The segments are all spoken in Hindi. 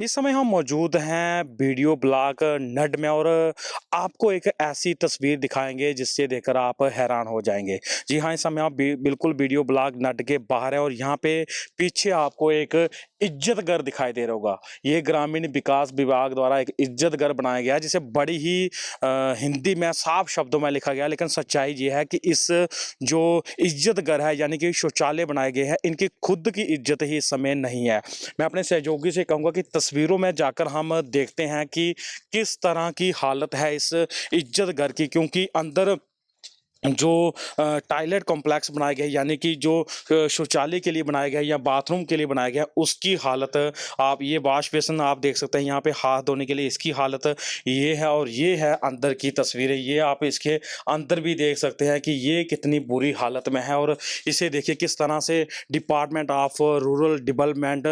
इस समय हम मौजूद हैं वीडियो ब्लॉग नड में और आपको एक ऐसी तस्वीर दिखाएंगे जिससे देखकर आप हैरान हो जाएंगे। जी हाँ, इस समय आप बिल्कुल वीडियो ब्लॉग नड के बाहर है और यहाँ पे पीछे आपको एक इज्जत घर दिखाई दे रहा होगा। ये ग्रामीण विकास विभाग द्वारा एक इज्जत घर बनाया गया है जिसे बड़ी ही हिंदी में साफ शब्दों में लिखा गया है, लेकिन सच्चाई ये है कि इस जो इज्जत घर है यानी कि शौचालय बनाए गए हैं, इनकी खुद की इज्जत ही इस समय नहीं है। मैं अपने सहयोगी से कहूँगा कि तस्वीरों में जाकर हम देखते हैं कि किस तरह की हालत है इस इज्जत घर की, क्योंकि अंदर जो टॉयलेट कॉम्प्लेक्स बनाए गए यानी कि जो शौचालय के लिए बनाया गया या बाथरूम के लिए बनाया गया उसकी हालत आप ये वॉश बेसिन आप देख सकते हैं, यहाँ पे हाथ धोने के लिए इसकी हालत ये है। और ये है अंदर की तस्वीरें, ये आप इसके अंदर भी देख सकते हैं कि ये कितनी बुरी हालत में है। और इसे देखिए किस तरह से डिपार्टमेंट ऑफ रूरल डेवलपमेंट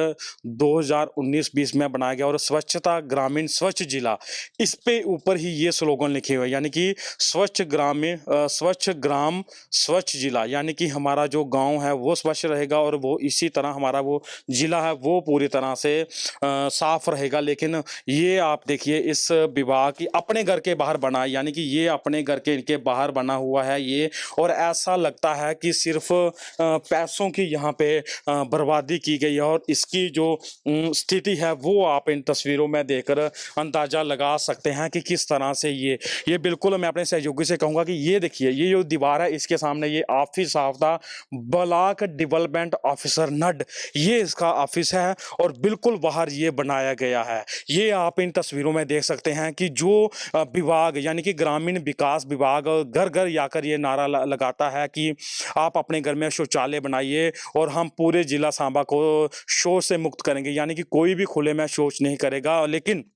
2019-20 में बनाया गया और स्वच्छता ग्रामीण स्वच्छ जिला, इस पे ऊपर ही ये स्लोगन लिखे हुए यानी कि स्वच्छ ग्रामीण स्वच्छ ग्राम स्वच्छ जिला, यानी कि हमारा जो गांव है वो स्वच्छ रहेगा और वो इसी तरह हमारा वो जिला है वो पूरी तरह से साफ रहेगा। लेकिन ये आप देखिए इस विभाग की अपने घर के बाहर बना है, यानी कि ये अपने घर के इनके बाहर बना हुआ है ये। और ऐसा लगता है कि सिर्फ पैसों की यहाँ पे बर्बादी की गई है और इसकी जो स्थिति है वो आप इन तस्वीरों में देखकर अंदाजा लगा सकते हैं कि किस तरह से ये बिल्कुल मैं अपने सहयोगी से कहूँगा कि ये देखिए ये जो दीवार है इसके सामने ये office of the block development officer नड, ये इसका ऑफिस है और बिल्कुल बाहर ये बनाया गया है। ये आप इन तस्वीरों में देख सकते हैं कि जो विभाग यानी कि ग्रामीण विकास विभाग घर घर जाकर ये नारा लगाता है कि आप अपने घर में शौचालय बनाइए और हम पूरे जिला सांबा को शौच से मुक्त करेंगे, यानी कि कोई भी खुले में शौच नहीं करेगा। लेकिन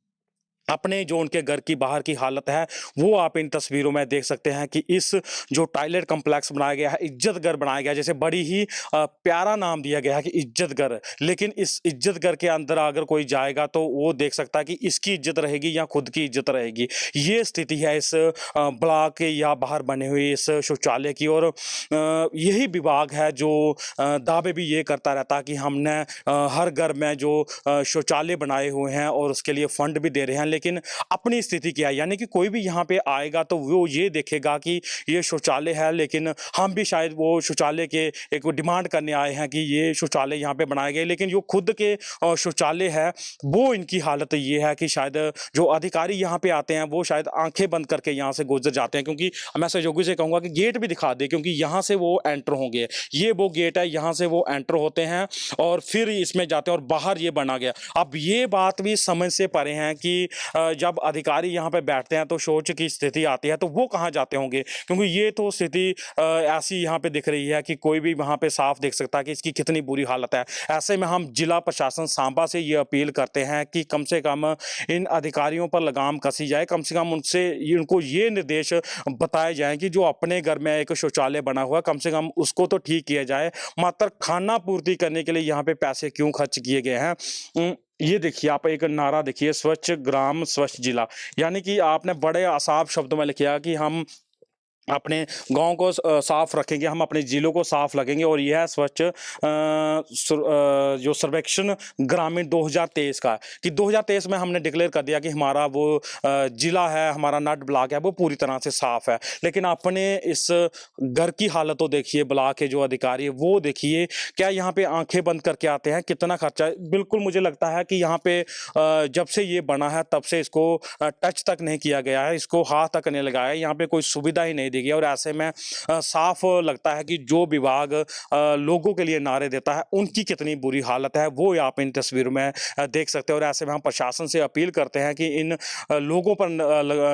अपने जो उनके घर की बाहर की हालत है वो आप इन तस्वीरों में देख सकते हैं कि इस जो टॉयलेट कॉम्प्लेक्स बनाया गया है, इज्जत घर बनाया गया, जैसे बड़ी ही प्यारा नाम दिया गया है कि इज्जत घर। लेकिन इस इज्जत घर के अंदर अगर कोई जाएगा तो वो देख सकता है कि इसकी इज्जत रहेगी या खुद की इज्जत रहेगी। ये स्थिति है इस ब्लॉक के या बाहर बने हुए इस शौचालय की। और यही विभाग है जो दावे भी ये करता रहता है कि हमने हर घर में जो शौचालय बनाए हुए हैं और उसके लिए फंड भी दे रहे हैं। लेकिन अपनी स्थिति क्या है, यानी कि कोई भी यहाँ पे आएगा तो वो ये देखेगा कि ये शौचालय है, लेकिन हम भी शायद वो शौचालय के एक डिमांड करने आए हैं कि ये शौचालय यहाँ पे बनाए गए, लेकिन जो खुद के शौचालय है वो इनकी हालत ये है कि शायद जो अधिकारी यहाँ पे आते हैं वो शायद आंखें बंद करके यहाँ से गुजर जाते हैं। क्योंकि मैं सहयोगी से कहूँगा कि गेट भी दिखा दे, क्योंकि यहाँ से वो एंटर होंगे, ये वो गेट है, यहाँ से वो एंटर होते हैं और फिर इसमें जाते हैं और बाहर ये बना गया। अब ये बात भी समझ से परे हैं कि जब अधिकारी यहाँ पे बैठते हैं तो शौच की स्थिति आती है तो वो कहाँ जाते होंगे, क्योंकि ये तो स्थिति ऐसी यहाँ पे दिख रही है कि कोई भी वहाँ पे साफ देख सकता है कि इसकी कितनी बुरी हालत है। ऐसे में हम जिला प्रशासन सांबा से ये अपील करते हैं कि कम से कम इन अधिकारियों पर लगाम कसी जाए, कम से कम उनसे उनको ये निर्देश बताए जाएँ कि जो अपने घर में एक शौचालय बना हुआ कम से कम उसको तो ठीक किया जाए, मात्र खाना पूर्ति करने के लिए यहाँ पे पैसे क्यों खर्च किए गए हैं। ये देखिए आप एक नारा देखिए, स्वच्छ ग्राम स्वच्छ जिला, यानी कि आपने बड़े साफ शब्दों में लिखा कि हम अपने गांव को साफ रखेंगे, हम अपने जिलों को साफ रखेंगे। और यह है स्वच्छ जो सर्वेक्षण ग्रामीण 2023 का कि 2023 में हमने डिक्लेयर कर दिया कि हमारा वो जिला है, हमारा नड ब्लॉक है वो पूरी तरह से साफ है। लेकिन अपने इस घर की हालत तो देखिए, ब्लॉक के जो अधिकारी है वो देखिए, क्या यहाँ पे आंखें बंद करके आते हैं, कितना खर्चा है। बिल्कुल मुझे लगता है कि यहाँ पे जब से ये बना है तब से इसको टच तक नहीं किया गया है, इसको हाथ तक नहीं लगाया है, यहाँ पे कोई सुविधा ही नहीं दी गई। और ऐसे में साफ लगता है कि जो विभाग लोगों के लिए नारे देता है उनकी कितनी बुरी हालत है वो आप इन तस्वीरों में देख सकते हैं। और ऐसे में हम प्रशासन से अपील करते हैं कि इन लोगों पर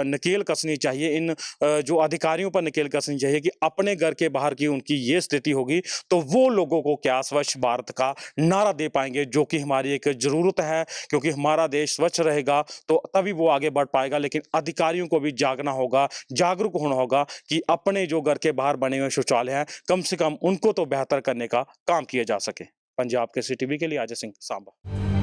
नकेल कसनी चाहिए, इन जो अधिकारियों पर नकेल कसनी चाहिए कि अपने घर के बाहर की उनकी ये स्थिति होगी तो वो लोगों को क्या स्वच्छ भारत का नारा दे पाएंगे, जो कि हमारी एक जरूरत है। क्योंकि हमारा देश स्वच्छ रहेगा तो तभी वो आगे बढ़ पाएगा। लेकिन अधिकारियों को भी जागना होगा, जागरूक होना होगा कि अपने जो घर के बाहर बने हुए शौचालय हैं कम से कम उनको तो बेहतर करने का काम किया जा सके। पंजाब के सीटीवी के लिए अजय सिंह, सांबा।